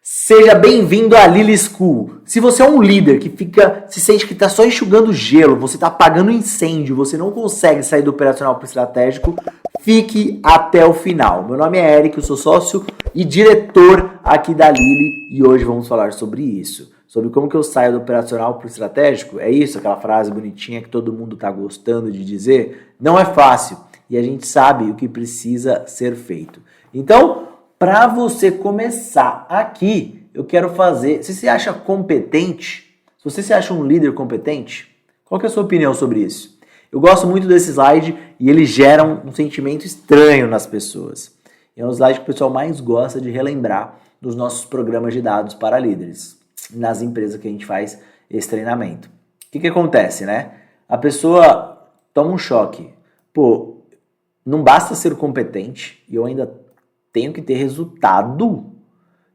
Seja bem-vindo à Lily School. Se você é um líder que se sente que está só enxugando gelo, você está apagando incêndio, você não consegue sair do operacional para o estratégico, fique até o final. Meu nome é Eric, eu sou sócio e diretor aqui da Lily e hoje vamos falar sobre isso. Sobre como que eu saio do operacional para o estratégico. É isso, aquela frase bonitinha que todo mundo está gostando de dizer. Não é fácil e a gente sabe o que precisa ser feito. Então, para você começar aqui, eu quero fazer... Se você acha competente, se você se acha um líder competente, qual que é a sua opinião sobre isso? Eu gosto muito desse slide e ele gera um sentimento estranho nas pessoas. É um slide que o pessoal mais gosta de relembrar dos nossos programas de dados para líderes, nas empresas que a gente faz esse treinamento. O que acontece, né? A pessoa toma um choque. Pô, não basta ser competente e eu ainda tenho que ter resultado.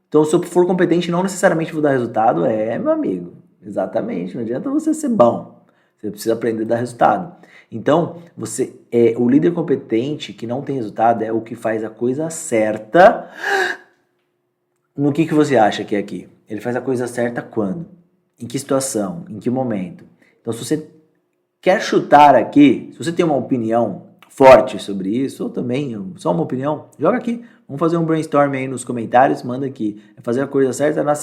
Então, se eu for competente, não necessariamente vou dar resultado. Meu amigo. Exatamente. Não adianta você ser bom. Você precisa aprender a dar resultado. Então, o líder competente que não tem resultado é o que faz a coisa certa. No que você acha que é aqui? Ele faz a coisa certa quando? Em que situação? Em que momento? Então, se você quer chutar aqui, se você tem uma opinião forte sobre isso, ou também só uma opinião, joga aqui. Vamos fazer um brainstorm aí nos comentários, manda aqui. É fazer a coisa certa na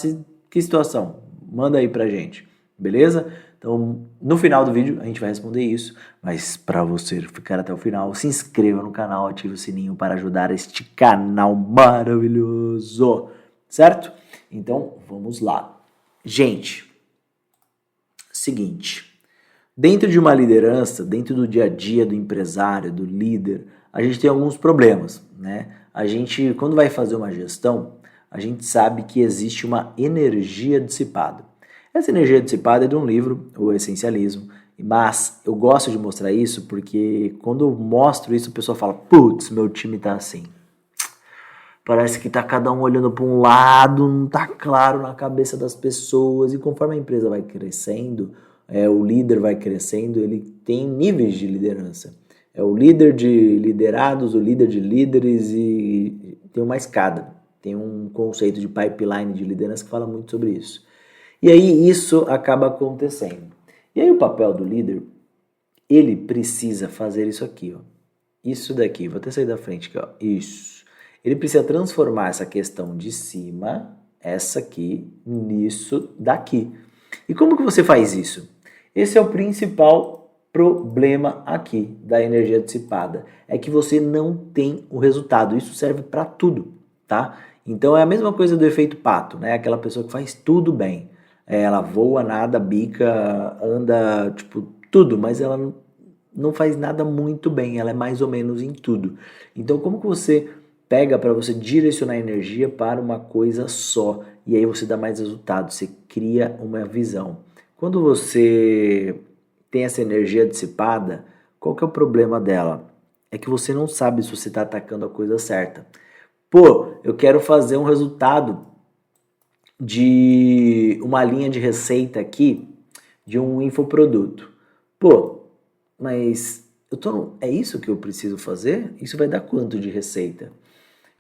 que situação? Manda aí pra gente, beleza? Então, no final do vídeo a gente vai responder isso, mas para você ficar até o final, se inscreva no canal, ative o sininho para ajudar este canal maravilhoso, certo? Então, vamos lá. Gente, seguinte... Dentro de uma liderança, dentro do dia a dia do empresário, do líder, a gente tem alguns problemas, né? A gente, quando vai fazer uma gestão, a gente sabe que existe uma energia dissipada. Essa energia dissipada é de um livro, O Essencialismo, mas eu gosto de mostrar isso porque quando eu mostro isso, a pessoa fala, putz, meu time tá assim. Parece que tá cada um olhando para um lado, não tá claro na cabeça das pessoas, e conforme a empresa vai crescendo, o líder vai crescendo, ele tem níveis de liderança. É o líder de liderados, o líder de líderes e tem uma escada. Tem um conceito de pipeline de liderança que fala muito sobre isso. E aí isso acaba acontecendo. E aí o papel do líder, ele precisa fazer isso aqui, ó. Isso daqui, vou até sair da frente aqui, ó. Isso. Ele precisa transformar essa questão de cima, essa aqui, nisso daqui. E como que você faz isso? Esse é o principal problema aqui da energia dissipada. É que você não tem o resultado. Isso serve para tudo, tá? Então é a mesma coisa do efeito pato, né? Aquela pessoa que faz tudo bem. Ela voa, nada, bica, anda, tipo, tudo, mas ela não faz nada muito bem. Ela é mais ou menos em tudo. Então como que você pega para você direcionar a energia para uma coisa só? E aí você dá mais resultado, você cria uma visão. Quando você tem essa energia dissipada, qual que é o problema dela? É que você não sabe se você está atacando a coisa certa. Pô, eu quero fazer um resultado de uma linha de receita aqui, de um infoproduto. Pô, mas é isso que eu preciso fazer? Isso vai dar quanto de receita?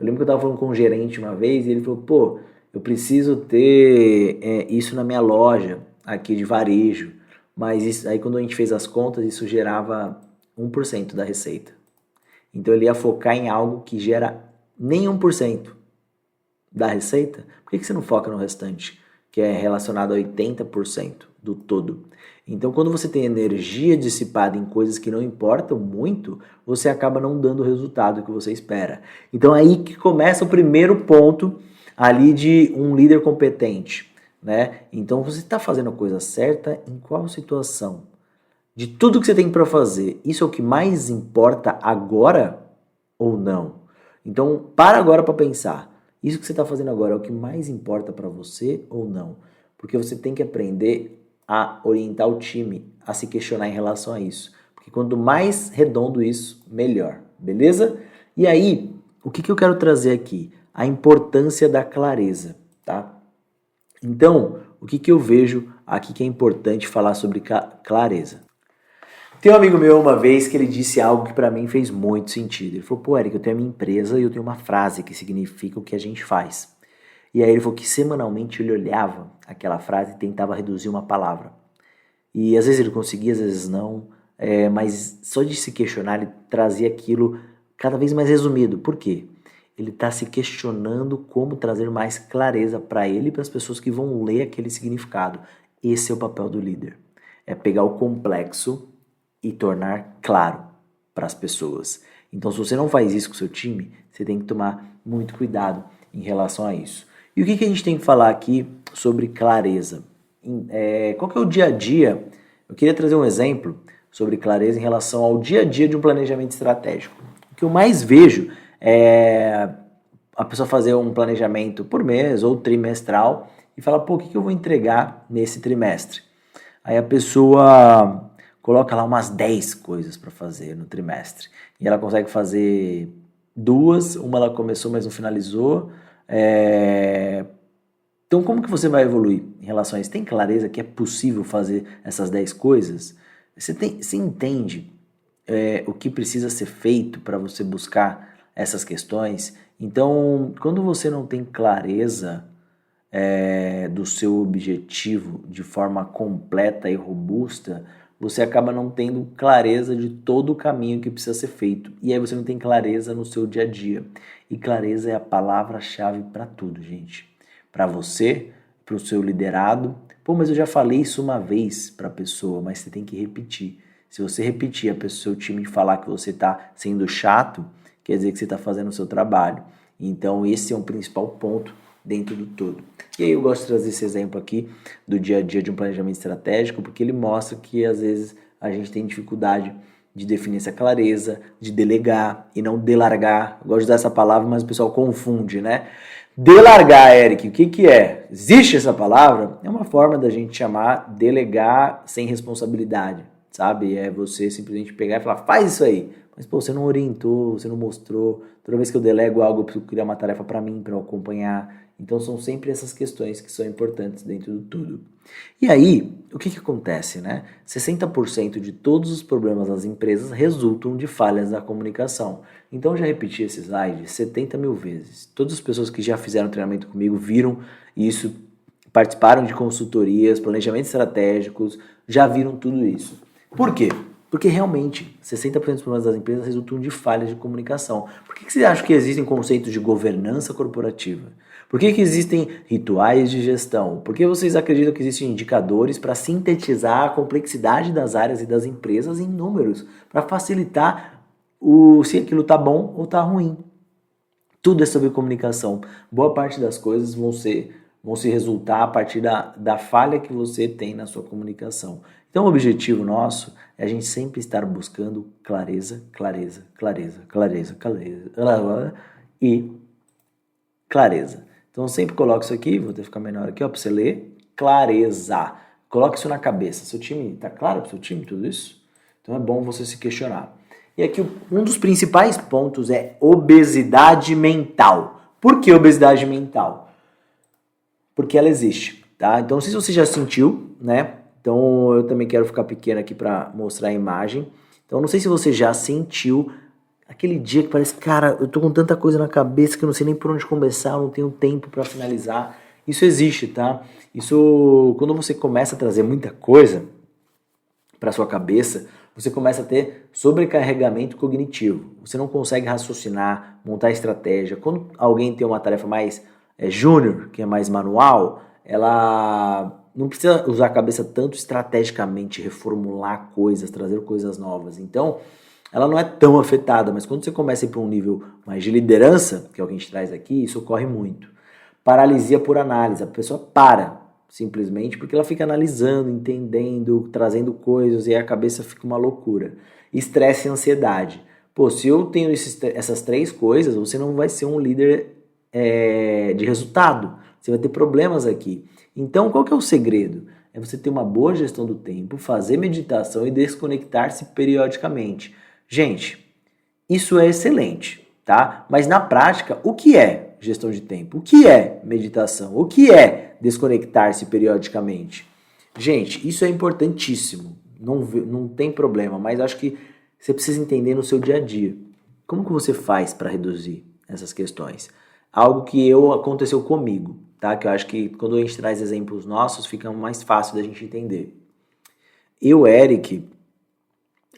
Eu lembro que eu estava falando com um gerente uma vez e ele falou, pô, eu preciso ter isso na minha loja aqui de varejo, mas isso, aí quando a gente fez as contas, isso gerava 1% da receita. Então ele ia focar em algo que gera nem 1% da receita. Por que você não foca no restante, que é relacionado a 80% do todo? Então quando você tem energia dissipada em coisas que não importam muito, você acaba não dando o resultado que você espera. Então aí que começa o primeiro ponto ali de um líder competente, né? Então você está fazendo a coisa certa em qual situação? De tudo que você tem para fazer, isso é o que mais importa agora ou não? Então para agora para pensar, isso que você está fazendo agora é o que mais importa para você ou não? Porque você tem que aprender a orientar o time a se questionar em relação a isso. Porque quanto mais redondo isso, melhor, beleza? E aí, o que eu quero trazer aqui? A importância da clareza, tá? Então, o que eu vejo aqui que é importante falar sobre clareza? Tem um amigo meu uma vez que ele disse algo que para mim fez muito sentido. Ele falou, pô, Eric, eu tenho a minha empresa e eu tenho uma frase que significa o que a gente faz. E aí ele falou que semanalmente ele olhava aquela frase e tentava reduzir uma palavra. E às vezes ele conseguia, às vezes não, mas só de se questionar ele trazia aquilo cada vez mais resumido. Por quê? Ele está se questionando como trazer mais clareza para ele e para as pessoas que vão ler aquele significado. Esse é o papel do líder. É pegar o complexo e tornar claro para as pessoas. Então, se você não faz isso com o seu time, você tem que tomar muito cuidado em relação a isso. E o que a gente tem que falar aqui sobre clareza? Qual que é o dia a dia? Eu queria trazer um exemplo sobre clareza em relação ao dia a dia de um planejamento estratégico. O que eu mais vejo é a pessoa fazer um planejamento por mês ou trimestral e falar, pô, o que eu vou entregar nesse trimestre? Aí a pessoa coloca lá umas 10 coisas para fazer no trimestre. E ela consegue fazer 2, uma ela começou, mas não finalizou. Então, como que você vai evoluir em relação a isso? Tem clareza que é possível fazer essas 10 coisas? Você entende o que precisa ser feito para você buscar essas questões? Então, quando você não tem clareza do seu objetivo de forma completa e robusta, você acaba não tendo clareza de todo o caminho que precisa ser feito. E aí você não tem clareza no seu dia a dia. E clareza é a palavra-chave para tudo, gente. Para você, para o seu liderado. Pô, mas eu já falei isso uma vez para a pessoa, mas você tem que repetir. Se você repetir a seu time falar que você está sendo chato, quer dizer que você está fazendo o seu trabalho. Então esse é um principal ponto dentro do todo. E aí eu gosto de trazer esse exemplo aqui do dia a dia de um planejamento estratégico, porque ele mostra que às vezes a gente tem dificuldade de definir essa clareza, de delegar e não delargar. Eu gosto de usar essa palavra, mas o pessoal confunde, né? Delargar, Eric, o que é? Existe essa palavra? É uma forma da gente chamar delegar sem responsabilidade, sabe? É você simplesmente pegar e falar, faz isso aí. Mas, pô, você não orientou, você não mostrou. Toda vez que eu delego algo, eu preciso criar uma tarefa para mim, para eu acompanhar. Então, são sempre essas questões que são importantes dentro do tudo. E aí, o que acontece, né? 60% de todos os problemas das empresas resultam de falhas na comunicação. Então, eu já repeti esse slide 70 mil vezes. Todas as pessoas que já fizeram treinamento comigo viram isso, participaram de consultorias, planejamentos estratégicos, já viram tudo isso. Por quê? Porque realmente 60% dos problemas das empresas resultam de falhas de comunicação. Por que você acha que existem conceitos de governança corporativa? Por que existem rituais de gestão? Por que vocês acreditam que existem indicadores para sintetizar a complexidade das áreas e das empresas em números, para facilitar se aquilo está bom ou está ruim? Tudo é sobre comunicação. Boa parte das coisas vão se resultar a partir da falha que você tem na sua comunicação. Então o objetivo nosso é a gente sempre estar buscando clareza, clareza, clareza, clareza, clareza e clareza. Então sempre coloque isso aqui, vou até ficar menor aqui, para você ler, clareza. Coloque isso na cabeça. Seu time, está claro para o seu time tudo isso? Então é bom você se questionar. E aqui um dos principais pontos é obesidade mental. Por que obesidade mental? Porque ela existe, tá? Então, não sei se você já sentiu, né? Então, eu também quero ficar pequeno aqui para mostrar a imagem. Então, não sei se você já sentiu aquele dia que parece, cara, eu tô com tanta coisa na cabeça que eu não sei nem por onde começar, eu não tenho tempo para finalizar. Isso existe, tá? Isso, quando você começa a trazer muita coisa para sua cabeça, você começa a ter sobrecarregamento cognitivo. Você não consegue raciocinar, montar estratégia. Quando alguém tem uma tarefa mais júnior, que é mais manual, ela não precisa usar a cabeça tanto estrategicamente, reformular coisas, trazer coisas novas. Então, ela não é tão afetada, mas quando você começa a ir para um nível mais de liderança, que é o que a gente traz aqui, isso ocorre muito. Paralisia por análise, a pessoa para, simplesmente porque ela fica analisando, entendendo, trazendo coisas e aí a cabeça fica uma loucura. Estresse e ansiedade. Pô, se eu tenho essas 3 coisas, você não vai ser um líder de resultado. Você vai ter problemas aqui. Então, qual que é o segredo? É você ter uma boa gestão do tempo, fazer meditação e desconectar-se periodicamente. Gente, isso é excelente, tá? Mas na prática, o que é gestão de tempo? O que é meditação? O que é desconectar-se periodicamente? Gente, isso é importantíssimo. Não tem problema, mas acho que você precisa entender no seu dia a dia. Como que você faz para reduzir essas questões? Algo que aconteceu comigo. tá? Que eu acho que quando a gente traz exemplos nossos, fica mais fácil da gente entender. Eu, Eric,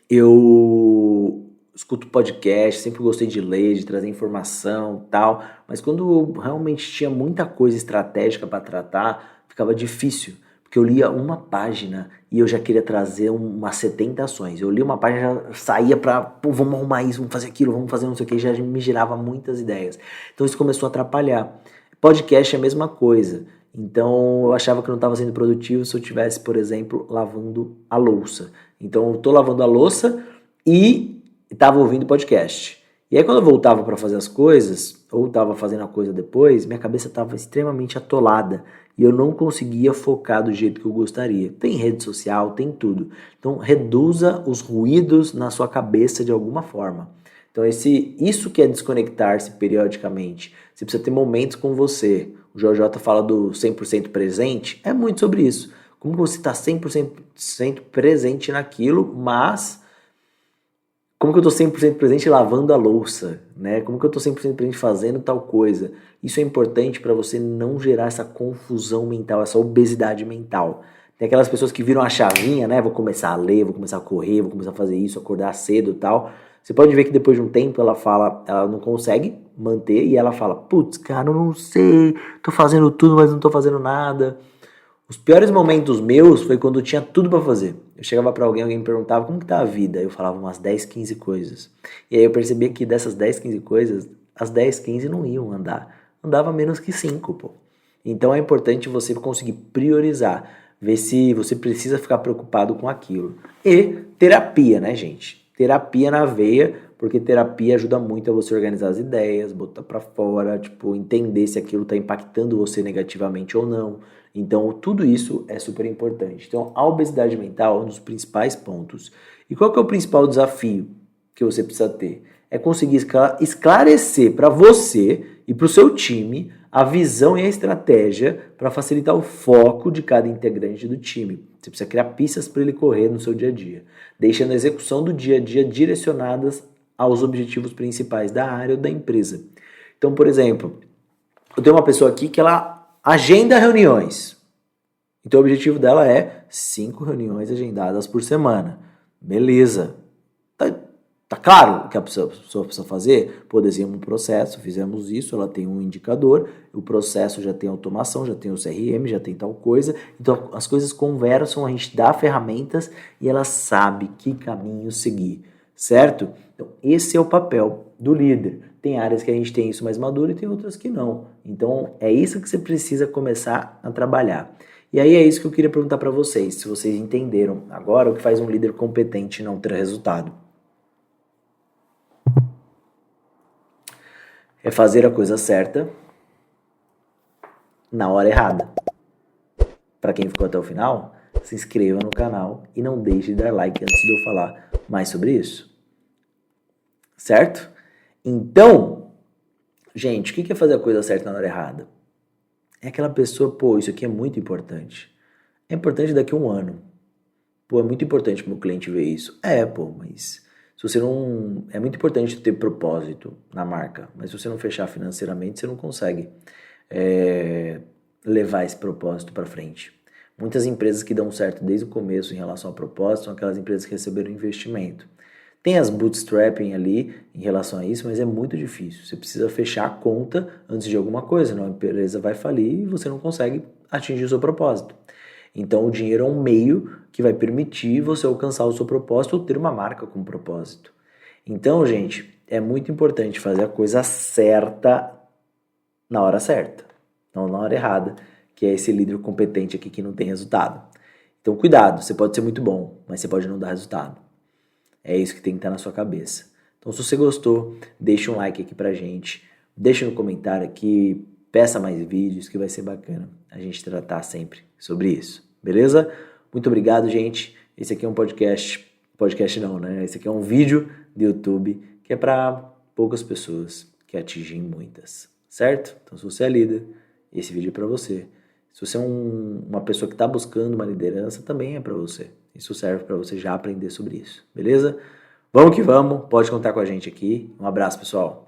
eu escuto podcast, sempre gostei de ler, de trazer informação e tal, mas quando realmente tinha muita coisa estratégica para tratar, ficava difícil, porque eu lia uma página e eu já queria trazer umas 70 ações. Eu lia uma página, já saía para, pô, vamos arrumar isso, vamos fazer aquilo, vamos fazer não sei o que, já me gerava muitas ideias. Então isso começou a atrapalhar. Podcast é a mesma coisa. Então eu achava que eu não estava sendo produtivo se eu estivesse, por exemplo, lavando a louça. Então eu estou lavando a louça e estava ouvindo podcast. E aí quando eu voltava para fazer as coisas, ou estava fazendo a coisa depois, minha cabeça estava extremamente atolada e eu não conseguia focar do jeito que eu gostaria. Tem rede social, tem tudo. Então reduza os ruídos na sua cabeça de alguma forma. Então isso que é desconectar-se periodicamente. Você precisa ter momentos com você. O JJ fala do 100% presente, é muito sobre isso. Como você está 100% presente naquilo, mas como que eu estou 100% presente lavando a louça, né? Como que eu estou 100% presente fazendo tal coisa? Isso é importante para você não gerar essa confusão mental, essa obesidade mental. Tem aquelas pessoas que viram a chavinha, né? Vou começar a ler, vou começar a correr, vou começar a fazer isso, acordar cedo e tal. Você pode ver que depois de um tempo ela não consegue manter e ela fala, putz, cara, eu não sei, tô fazendo tudo, mas não tô fazendo nada. Os piores momentos meus foi quando eu tinha tudo pra fazer. Eu chegava pra alguém me perguntava como que tá a vida. Eu falava umas 10, 15 coisas. E aí eu percebia que dessas 10, 15 coisas, as 10, 15 não iam andar. Andava menos que 5, pô. Então é importante você conseguir priorizar, ver se você precisa ficar preocupado com aquilo. E terapia, né, gente? Terapia na veia, porque terapia ajuda muito a você organizar as ideias, botar pra fora, tipo, entender se aquilo tá impactando você negativamente ou não. Então, tudo isso é super importante. Então, a obesidade mental é um dos principais pontos. E qual que é o principal desafio que você precisa ter? É conseguir esclarecer para você e para o seu time a visão e a estratégia para facilitar o foco de cada integrante do time. Você precisa criar pistas para ele correr no seu dia a dia, deixando a execução do dia a dia direcionadas aos objetivos principais da área ou da empresa. Então, por exemplo, eu tenho uma pessoa aqui que ela agenda reuniões. Então o objetivo dela é 5 reuniões agendadas por semana. Beleza. Tá claro o que a pessoa precisa fazer? Pô, desenhamos um processo, fizemos isso, ela tem um indicador, o processo já tem automação, já tem o CRM, já tem tal coisa. Então as coisas conversam, a gente dá ferramentas e ela sabe que caminho seguir, certo? Então esse é o papel do líder. Tem áreas que a gente tem isso mais maduro e tem outras que não. Então é isso que você precisa começar a trabalhar. E aí é isso que eu queria perguntar para vocês, se vocês entenderam agora o que faz um líder competente não ter resultado. É fazer a coisa certa na hora errada. Para quem ficou até o final, se inscreva no canal e não deixe de dar like antes de eu falar mais sobre isso. Certo? Então, gente, o que é fazer a coisa certa na hora errada? É aquela pessoa, pô, isso aqui é muito importante. É importante daqui a um ano. Pô, é muito importante pro meu cliente ver isso. Pô, mas se você não... É muito importante ter propósito na marca, mas se você não fechar financeiramente, você não consegue levar esse propósito para frente. Muitas empresas que dão certo desde o começo em relação ao propósito são aquelas empresas que receberam investimento. Tem as bootstrapping ali em relação a isso, mas é muito difícil. Você precisa fechar a conta antes de alguma coisa, senão a empresa vai falir e você não consegue atingir o seu propósito. Então o dinheiro é um meio que vai permitir você alcançar o seu propósito ou ter uma marca com propósito. Então, gente, é muito importante fazer a coisa certa na hora certa, não na hora errada, que é esse líder competente aqui que não tem resultado. Então cuidado, você pode ser muito bom, mas você pode não dar resultado. É isso que tem que estar na sua cabeça. Então se você gostou, deixa um like aqui pra gente, deixa no comentário aqui, peça mais vídeos que vai ser bacana a gente tratar sempre sobre isso, beleza? Muito obrigado, gente. Esse aqui é um podcast não, né? Esse aqui é um vídeo do YouTube que é para poucas pessoas que atingem muitas, certo? Então se você é líder, esse vídeo é para você. Se você é uma pessoa que está buscando uma liderança, também é para você. Isso serve para você já aprender sobre isso, beleza? Vamos que vamos, pode contar com a gente aqui. Um abraço, pessoal.